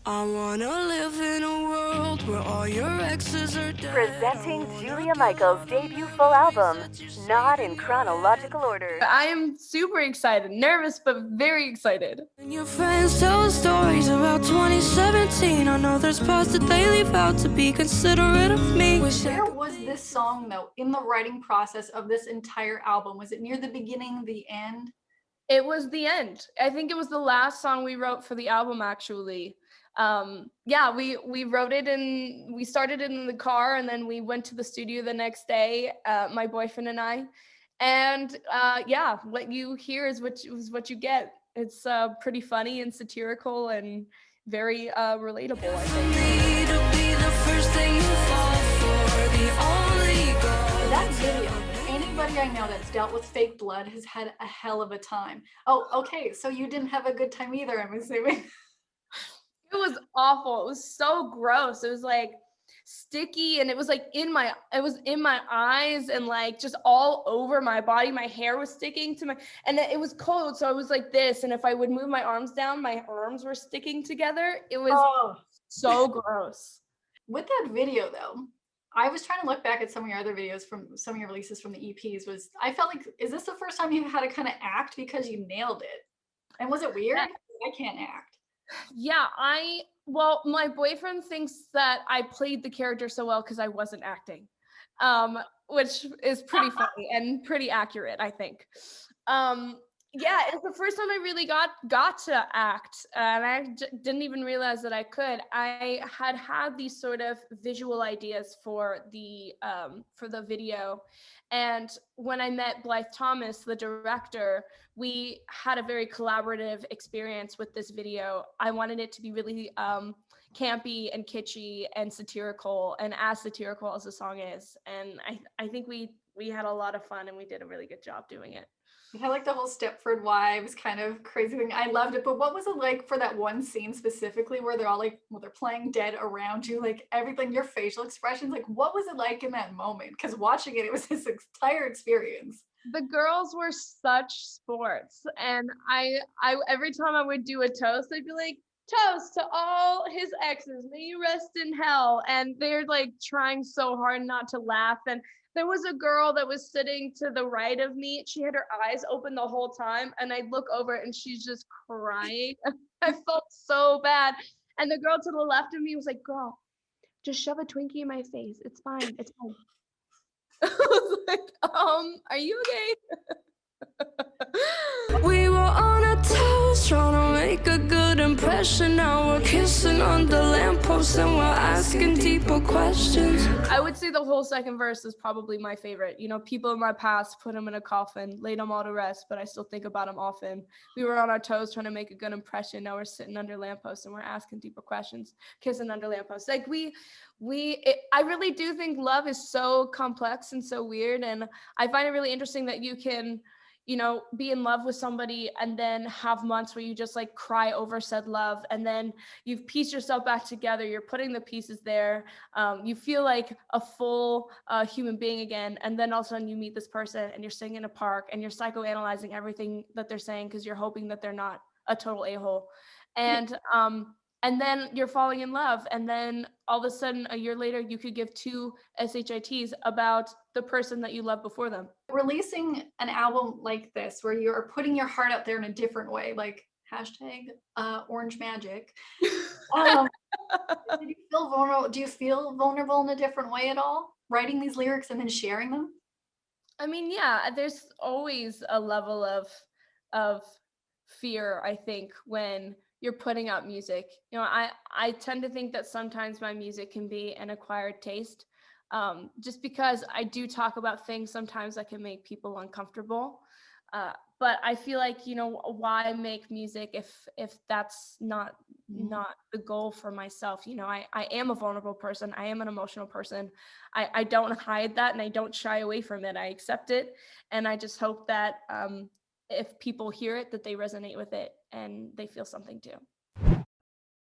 I wanna live in a world where all your exes are dead. Presenting Julia Michaels' debut full album, Not in Chronological Order. I am super excited, nervous, but very excited. And your friends tell stories about 2017. I know there's parts that they leave out to be considerate of me. Where was this song, though, in the writing process of this entire album? Was it near the beginning, the end? It was the end. I think it was the last song we wrote for the album, actually. Yeah, we wrote it and we started it in the car, and then we went to the studio the next day, my boyfriend and I. And yeah, what you hear is what you get. It's pretty funny and satirical and very relatable, I think. That video, anybody I know that's dealt with fake blood has had a hell of a time. Oh, okay, so you didn't have a good time either, I'm assuming. It was awful. It was so gross. It was like sticky, and it was in my eyes, and like just all over my body. My hair was sticking to my, and it was cold, so I was like this, and if I would move my arms down, my arms were sticking together. It was so gross. With that video, though, I was trying to look back at some of your other videos from some of your releases from the EPs. I felt like, is this the first time you had to kind of act, because you nailed it? And was it weird? I can't act. Yeah, well, my boyfriend thinks that I played the character so well because I wasn't acting, which is pretty funny and pretty accurate, I think. Yeah, it's the first time I really got to act, and I didn't even realize that I could. I had these sort of visual ideas for the video, and when I met Blythe Thomas, the director, we had a very collaborative experience with this video. I wanted it to be really campy and kitschy and satirical, and as satirical as the song is. And I think we had a lot of fun, and we did a really good job doing it. It had like the whole Stepford Wives kind of crazy thing. I loved it. But what was it like for that one scene specifically where they're all like, well, they're playing dead around you, like everything, your facial expressions, like what was it like in that moment? Because watching it, it was this entire experience. The girls were such sports, and I every time I would do a toast, I'd be like, toast to all his exes, may you rest in hell. And they're like trying so hard not to laugh. And there was a girl that was sitting to the right of me. She had her eyes open the whole time, and I'd look over and she's just crying. I felt so bad. And the girl to the left of me was like, girl, just shove a Twinkie in my face. It's fine. It's fine. I was like, are you okay? We were on a toast, trying to make a good impression. Now we're kissing under lampposts and we're asking deeper questions. I would say the whole second verse is probably my favorite. You know, people in my past put them in a coffin, laid them all to rest, but I still think about them often. We were on our toes trying to make a good impression. Now we're sitting under lampposts and we're asking deeper questions, kissing under lampposts. Like I really do think love is so complex and so weird. And I find it really interesting that you can, you know, be in love with somebody and then have months where you just like cry over said love, and then you've pieced yourself back together, you're putting the pieces there, you feel like a full human being again, and then all of a sudden you meet this person and you're sitting in a park and you're psychoanalyzing everything that they're saying because you're hoping that they're not a total a-hole. And then you're falling in love, and then all of a sudden, a year later, you could give 2 SHITs about the person that you loved before them. Releasing an album like this, where you're putting your heart out there in a different way, like #Orange Magic. Do you feel vulnerable? Do you feel vulnerable in a different way at all, writing these lyrics and then sharing them? I mean, yeah, there's always a level of fear, I think, when you're putting out music. You know, I tend to think that sometimes my music can be an acquired taste, just because I do talk about things sometimes that can make people uncomfortable. But I feel like, you know, why make music if that's not the goal for myself? You know, I am a vulnerable person. I am an emotional person. I don't hide that, and I don't shy away from it. I accept it, and I just hope that if people hear it, that they resonate with it and they feel something too.